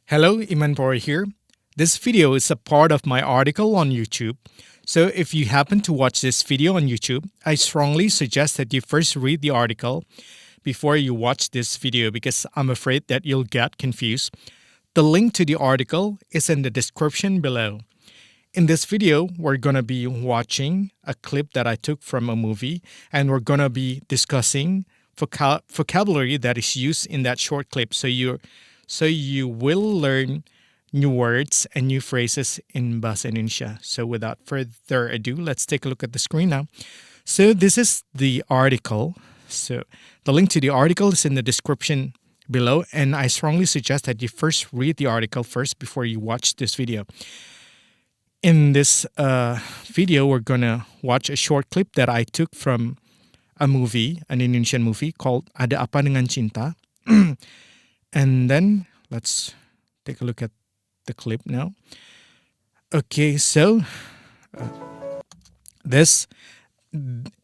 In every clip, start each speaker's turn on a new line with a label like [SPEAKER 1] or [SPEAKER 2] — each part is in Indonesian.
[SPEAKER 1] Hello, Iman Pori here. This video is a part of my article on YouTube. So if you happen to watch this video on YouTube, I strongly suggest that you first read the article before you watch this video because I'm afraid that you'll get confused. The link to the article is in the description below. In this video, we're going to be watching a clip that I took from a movie and we're going to be discussing vocabulary that is used in that short clip so you will learn new words and new phrases in Bahasa Indonesia. So without further ado, let's take a look at the screen now. So this is the article. So the link to the article is in the description below, and I strongly suggest that you first read the article first before you watch this video. In this video, we're gonna watch a short clip that I took from a movie, an Indonesian movie called Ada Apa Dengan Cinta. And then let's take a look at the clip now. Okay, so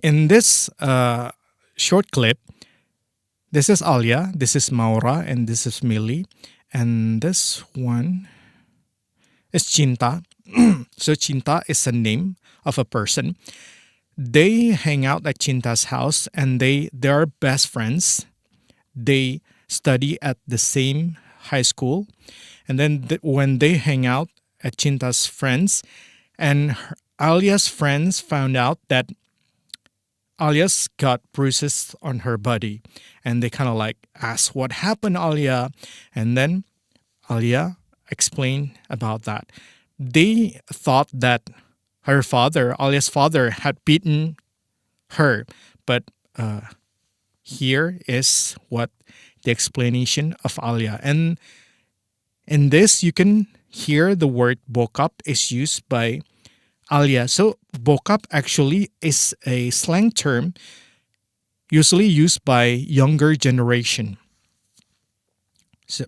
[SPEAKER 1] in this short clip, this is Alia, this is Maura, and this is Millie, and this one is Cinta. So Cinta is a name of a person. They hang out at Cinta's house, and they are best friends. They study at the same high school, and then when they hang out at Cinta's friends, and Alia's friends found out that Alia's got bruises on her body, and they kind of like ask, "What happened, Alia?" And then Alia explained about that. They thought that her father, Alia's father, had beaten her, but here is what the explanation of Alia. And in this, you can hear the word bokap is used by Alia. So bokap actually is a slang term usually used by younger generation. So,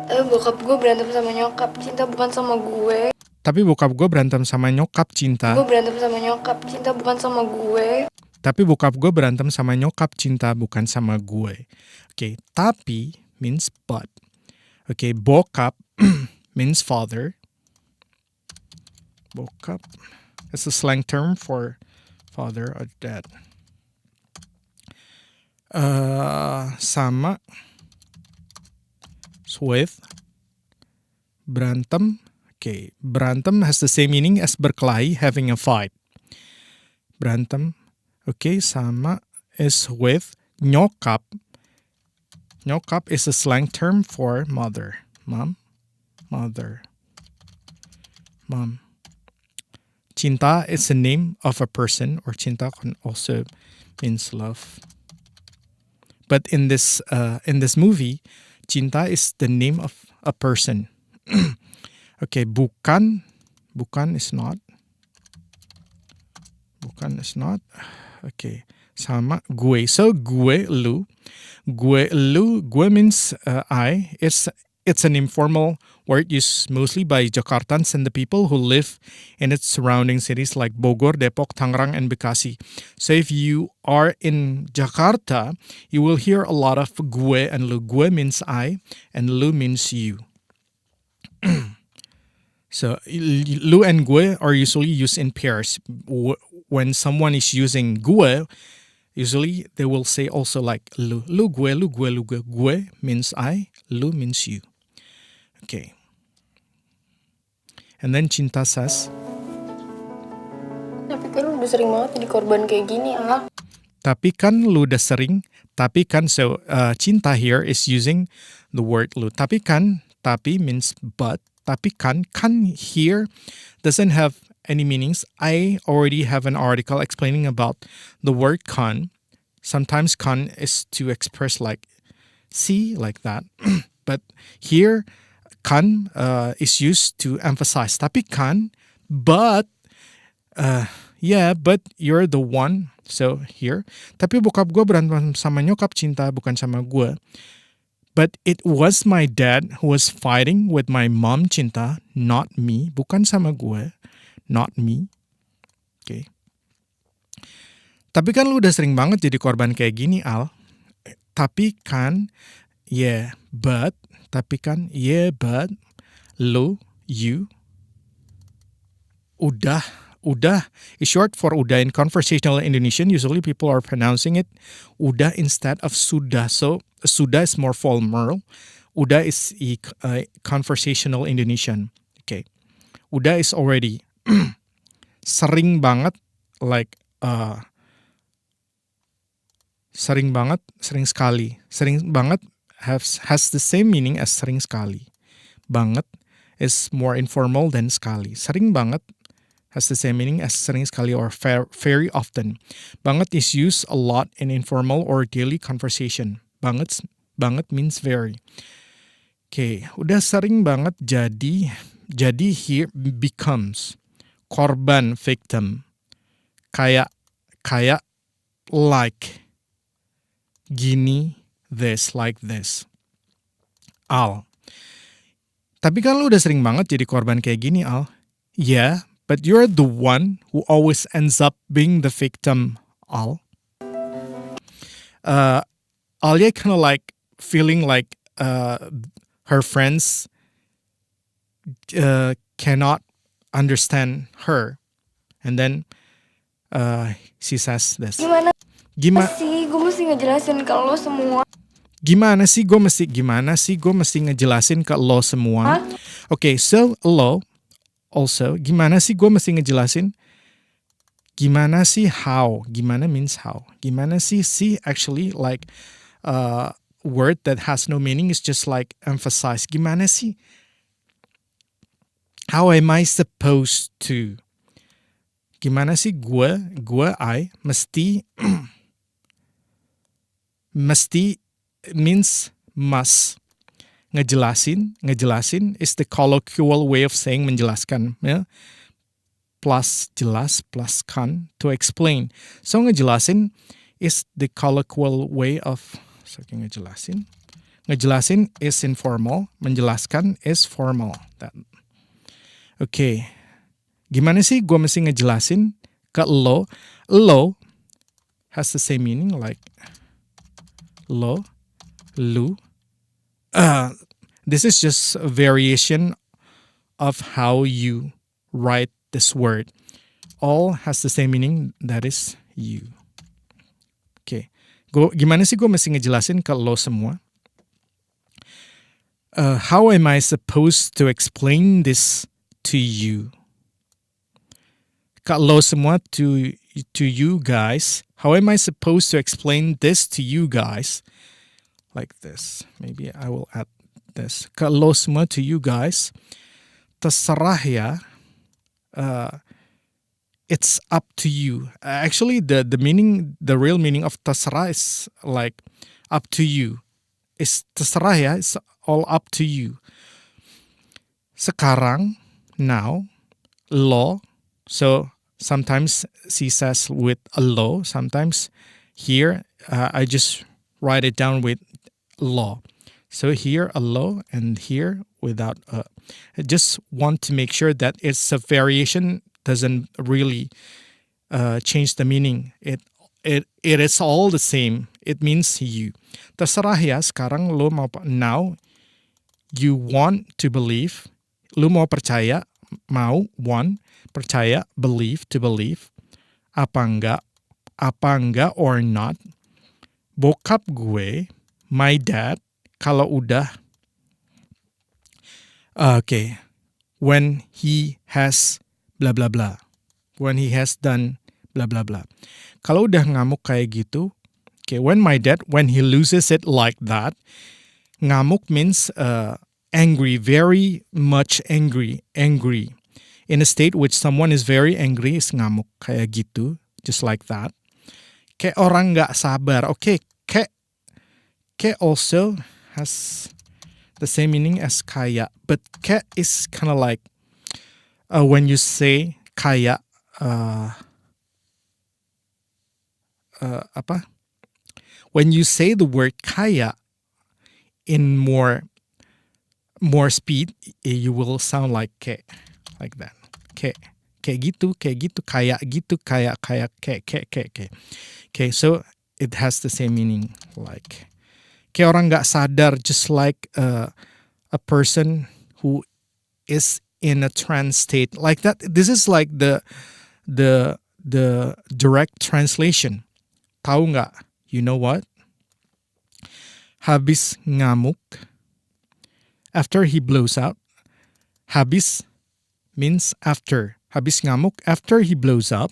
[SPEAKER 2] Bokap gue berantem sama nyokap, cinta bukan sama gue.
[SPEAKER 1] Tapi bokap gue berantem sama nyokap, cinta.
[SPEAKER 2] Gue berantem sama nyokap, cinta bukan sama gue.
[SPEAKER 1] Tapi bokap gue berantem sama nyokap, cinta bukan sama gue. Okay, tapi means but. Okay, bokap means father. Bokap is a slang term for father or dad. Sama is with. Berantem. Okay, berantem has the same meaning as berkelahi, having a fight. Berantem. Okay, sama is with nyokap. Nyokap is a slang term for mother. Mom, mother, mom. Cinta is the name of a person, or cinta can also means love. But in this movie, cinta is the name of a person. Okay, bukan is not. Bukan is not. Okay, sama gue. So gue, lu. Gue means I. It's an informal word used mostly by Jakartans and the people who live in its surrounding cities like Bogor, Depok, Tangerang, and Bekasi. So if you are in Jakarta, you will hear a lot of gue and lu. Gue means I, and lu means you. So lu and gue are usually used in pairs. When someone is using gue, usually they will say also like lu. Lu gue, lu gue, lu gue. Gue means I, lu means you. Okay. And then Cinta says,
[SPEAKER 2] Tapi kan lu udah sering banget jadi korban kayak gini, ah.
[SPEAKER 1] tapi kan lu udah sering. Tapi kan, so Cinta here is using the word lu. Tapi kan, tapi means but. Tapi kan here doesn't have any meanings. I already have an article explaining about the word kan. Sometimes kan is to express like see, like that. But here, kan is used to emphasize. Tapi kan, but, yeah, but you're the one. So here, tapi bokap gue berantem sama nyokap, cinta bukan sama gue. But it was my dad who was fighting with my mom, cinta, not me. Bukan sama gue, not me. Okay. Tapi kan lu udah sering banget jadi korban kayak gini, Al. Tapi kan, yeah, but, Tapi kan, yeah, but, lo, you, udah is short for udah in conversational Indonesian. Usually people are pronouncing it udah instead of sudah. So sudah is more formal. Udah is conversational Indonesian. Okay. Udah is already sering banget, like sering banget, sering sekali. Sering banget has the same meaning as sering sekali. Banget is more informal than sekali. Sering banget has the same meaning as sering sekali or very often. Banget is used a lot in informal or daily conversation. Banget means very. Okay, udah sering banget jadi here becomes korban, victim. Kayak like gini, this, like this. Al. Tapi kan lu udah sering banget jadi korban kayak gini, Al. Yeah, but you're the one who always ends up being the victim, Al. Alia kind of like feeling like her friends cannot understand her. And then she says this.
[SPEAKER 2] Gimana sih? Gue mesti ngejelasin ke lo semua.
[SPEAKER 1] Gimana sih gue mesti ngejelasin ke lo semua? Okay, so lo also, gimana sih gue mesti ngejelasin? Gimana sih how? Gimana means how. Gimana sih actually like word that has no meaning is just like emphasize. Gimana sih? How am I supposed to? Gimana sih I mesti means must. Ngejelasin is the colloquial way of saying menjelaskan, ya. Plus jelas plus kan to explain. So ngejelasin is the colloquial way of ngejelasin. Ngejelasin is informal, menjelaskan is formal. Okay. Gimana sih gue mesti ngejelasin ke lo? Lo has the same meaning like lo, lu. This is just a variation of how you write this word. All has the same meaning, that is you. Okay. Gimana sih gue mesti ngejelasin ke lo semua? How am I supposed to explain this to you? Ke lo semua, to you guys. How am I supposed to explain this to you guys? Like this. Maybe I will add this. Ke lo semua, to you guys. Terserah ya. It's up to you. Actually, the real meaning of terserah is like up to you. It's terserah ya. It's all up to you. Sekarang, now, lo. So sometimes she says with a lo. Sometimes here I just write it down with lo. So here a lo and here without a. I just want to make sure that it's a variation, doesn't really change the meaning. It is all the same. It means you. Terserah ya, sekarang lo mau, now you want to believe. Lo mau percaya, mau, want, percaya, believe, to believe. Apa enggak or not. Bokap gue, my dad, kalau udah. Okay. When he has blah blah blah. When he has done blah blah blah. Kalau udah ngamuk kayak gitu, okay, when he loses it like that, ngamuk means angry, very much angry. In a state which someone is very angry is ngamuk, kayak gitu, just like that. Kayak orang nggak sabar. Okay, kayak also has the same meaning as kaya, but kayak is kind of like when you say kaya, when you say the word kaya in more speed, you will sound like kayak, like that. Kayak gitu, kayak gitu, kayak. Okay, so it has the same meaning, like kayak orang nggak sadar, just like a person who is in a trance state like that. This is like the direct translation. Tahu nggak? You know what? Habis ngamuk. After he blows out. Habis means after. Habis ngamuk, after he blows up.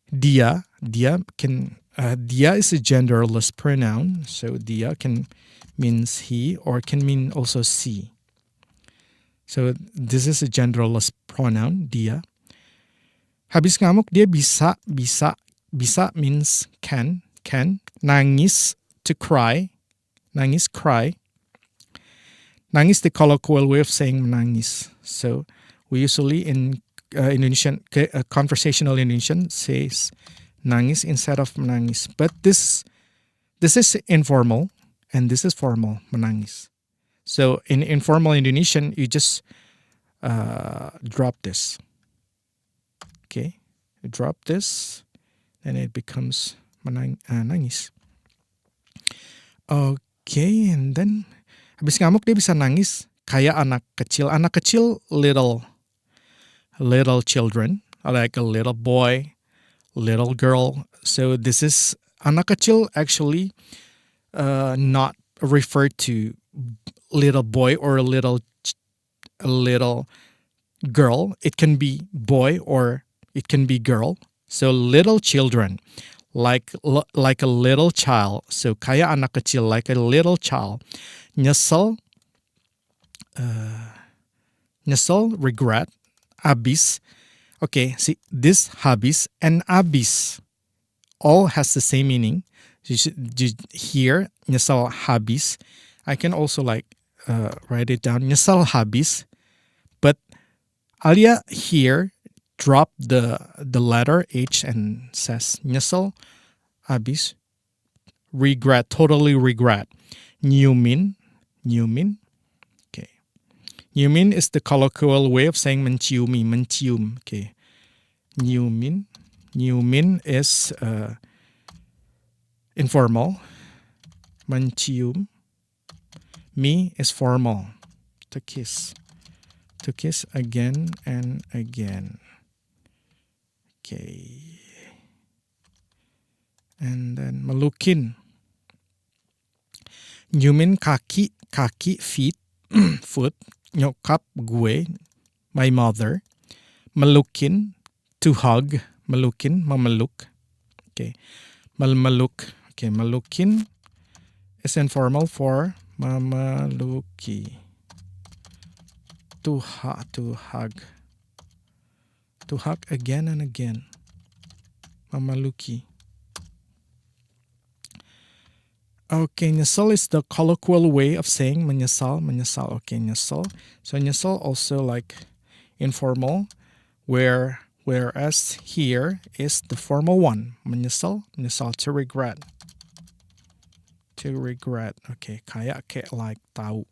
[SPEAKER 1] Dia is a genderless pronoun, so dia can means he or can mean also she. So this is a genderless pronoun, dia. Habis ngamuk dia bisa means can. Nangis, to cry. Nangis, cry. Nangis, the colloquial way of saying menangis. So we usually in Indonesian, conversational Indonesian says nangis instead of menangis. But this is informal and this is formal, menangis. So in informal Indonesian, you just drop this. Okay, you drop this and it becomes nangis. Okay, and then habis ngamuk dia bisa nangis kayak anak kecil. Anak kecil, little children, like a little boy, little girl. So this is anak kecil actually not referred to little boy or a little girl. It can be boy or it can be girl. So little children, like a little child. So kayak anak kecil, like a little child. Nyesel, regret. Habis. Okay, see, this habis and abis all has the same meaning. Here, nyesel habis. I can also write it down. Nyesel habis. But Alia here dropped the letter H and says nyesel habis. Regret, totally regret. Nyumin. Okay. Nyumin is the colloquial way of saying mencium. Okay. Nyumin is informal. Mencium. Me is formal. To kiss again and again. Okay. And then melukin. Nyumin kaki, feet, foot. Nyokap gue, my mother. Melukin, to hug. Melukin, memeluk. Okay. Memeluk. Okay, melukin is informal for memeluki. To hug. To hug again and again. Memeluki. Okay, nyesel is the colloquial way of saying menyesal. Okay, nyesel. So nyesel also like informal, whereas here is the formal one. Menyesal, to regret. Okay, kayak like tahu.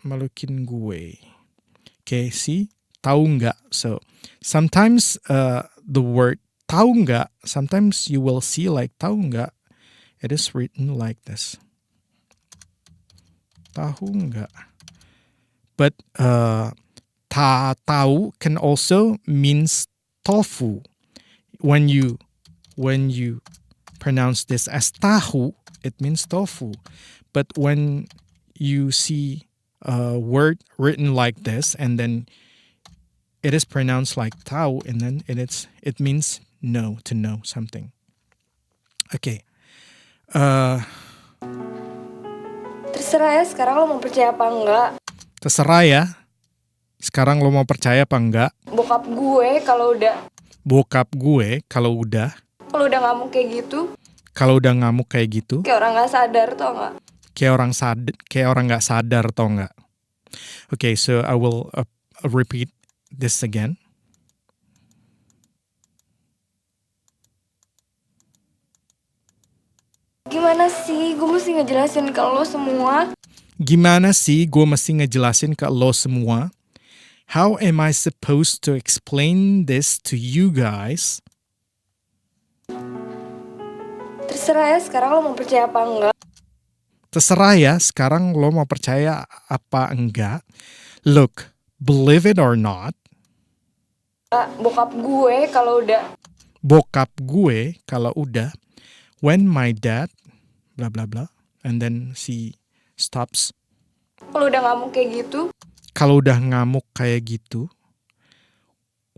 [SPEAKER 1] Melukin gue. Okay, see? Tahu nggak? So sometimes the word tahu nggak, sometimes you will see like tahu nggak, it is written like this. Tahu nggak. But tahu can also means tofu. When you pronounce this as tahu, it means tofu. But when you see a word written like this and then it is pronounced like tahu and then it means know, to know something. Okay.
[SPEAKER 2] Terserah ya sekarang lo mau percaya apa enggak.
[SPEAKER 1] Terserah ya. Sekarang lo mau percaya apa enggak?
[SPEAKER 2] Bokap gue kalau udah ngamuk kayak gitu.
[SPEAKER 1] Kalau udah ngamuk kayak gitu.
[SPEAKER 2] Kayak orang nggak sadar tau nggak?
[SPEAKER 1] Kayak orang nggak sadar tau nggak? Okay, so I will repeat this again.
[SPEAKER 2] Gimana sih gue mesti ngejelasin ke lo semua? How am I supposed to explain this to you guys?
[SPEAKER 1] Terserah ya sekarang lo mau percaya apa enggak? Terserah ya, sekarang lo mau percaya apa enggak. Look, believe it or not,
[SPEAKER 3] Bokap gue kalau udah
[SPEAKER 1] bokap gue kalau udah, when my dad, blah blah blah, and then she stops.
[SPEAKER 3] kalau udah ngamuk kayak gitu,
[SPEAKER 1] Kalau udah ngamuk kayak gitu,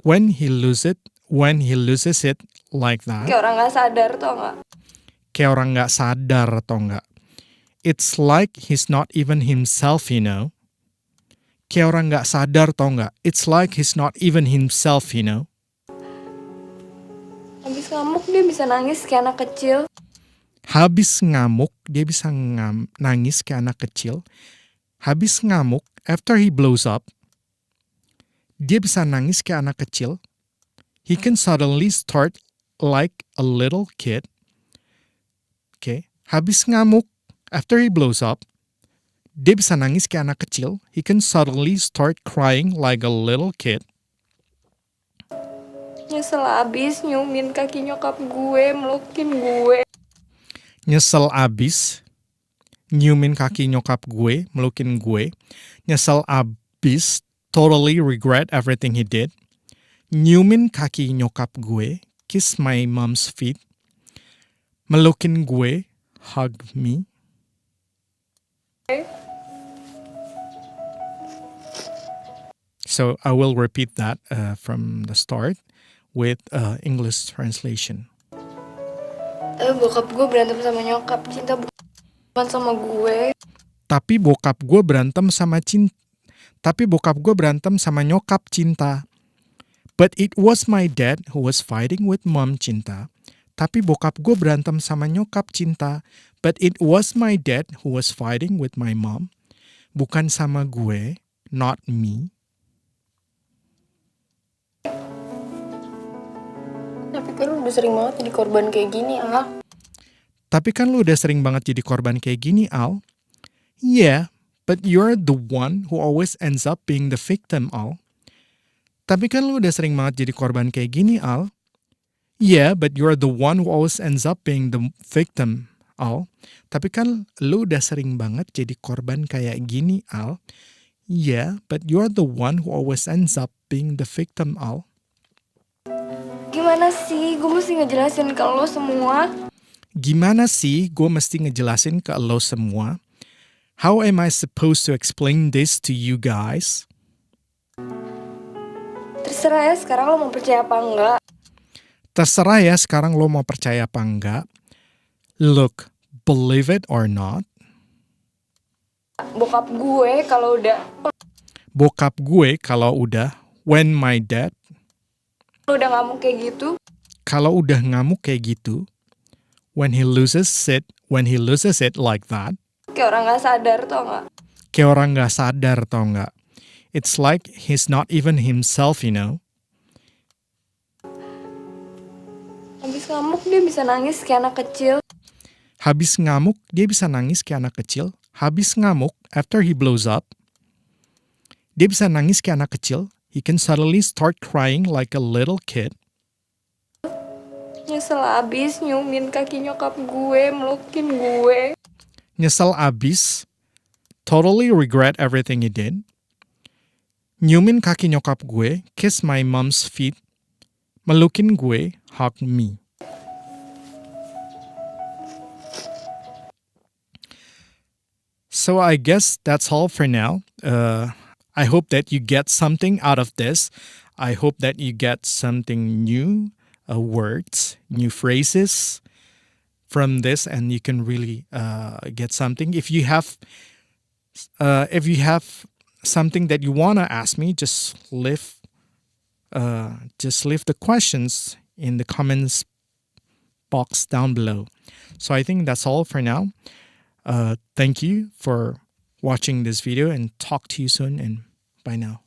[SPEAKER 1] when he loses it like that,
[SPEAKER 3] kayak orang nggak sadar tau nggak?
[SPEAKER 1] kayak orang nggak sadar atau enggak. It's like he's not even himself, you know. Kayak orang nggak sadar tau nggak. It's like he's not even himself, you know.
[SPEAKER 3] Habis ngamuk dia bisa nangis kayak anak kecil.
[SPEAKER 1] Habis ngamuk, dia bisa nangis kayak anak kecil. Habis ngamuk, after he blows up, dia bisa nangis kayak anak kecil. He can suddenly start like a little kid. Okay. Habis ngamuk, after he blows up, dia bisa nangis kayak anak kecil. He can suddenly start crying like a little kid.
[SPEAKER 3] Nyesel abis nyiumin kaki nyokap gue, melukin gue.
[SPEAKER 1] Nyesel abis nyiumin kaki nyokap gue, melukin gue. Nyesel abis, totally regret everything he did. Nyiumin kaki nyokap gue, kiss my mom's feet. Melukin gue, hug me. So I will repeat that from the start with English translation.
[SPEAKER 3] Bokap gue berantem sama nyokap, cinta bukan sama gue.
[SPEAKER 1] Tapi bokap gue berantem sama nyokap cinta. But it was my dad who was fighting with mom cinta. Tapi bokap gue berantem sama nyokap cinta. But it was my dad who was fighting with my mom. Bukan sama gue, not me.
[SPEAKER 3] Tapi kan lu udah sering banget jadi korban kayak gini, Al.
[SPEAKER 1] Tapi kan lu udah sering banget jadi korban kayak gini, Al. Yeah, but you're the one who always ends up being the victim, Al. Tapi kan lu udah sering banget jadi korban kayak gini, Al. Yeah, but you're the one who always ends up being the victim, Al. Tapi kan lu udah sering banget jadi korban kayak gini, Al. Yeah, but you're the one who always ends up being the victim, Al.
[SPEAKER 3] Gimana sih? Gue mesti ngejelasin ke lo semua.
[SPEAKER 1] Gimana sih gue mesti ngejelasin ke lo semua? How am I supposed to explain this to you guys?
[SPEAKER 3] Terserah ya sekarang lo mau percaya apa enggak.
[SPEAKER 1] Terserah ya sekarang lo mau percaya apa enggak. Look, believe it or not,
[SPEAKER 3] Bokap gue kalau
[SPEAKER 1] udah, when my dad,
[SPEAKER 3] udah ngamuk kayak gitu,
[SPEAKER 1] kalau udah ngamuk kayak gitu, when he loses it like that,
[SPEAKER 3] kayak orang nggak sadar tau nggak?
[SPEAKER 1] kayak orang nggak sadar tau nggak. It's like he's not even himself, you know.
[SPEAKER 3] Habis ngamuk dia bisa nangis kayak anak kecil.
[SPEAKER 1] Habis ngamuk, dia bisa nangis kayak anak kecil. Habis ngamuk, after he blows up, dia bisa nangis kayak anak kecil. He can suddenly start crying like a little kid.
[SPEAKER 3] Nyesel abis nyiumin kaki nyokap gue, melukin gue.
[SPEAKER 1] Nyesel abis, totally regret everything he did. Nyiumin kaki nyokap gue, kiss my mom's feet. Melukin gue, hug me. So I guess that's all for now. I hope that you get something out of this. I hope that you get something new, words, new phrases from this, and you can really get something. If you have something that you wanna ask me, just leave the questions in the comments box down below. So I think that's all for now. Thank you for watching this video and talk to you soon and bye now.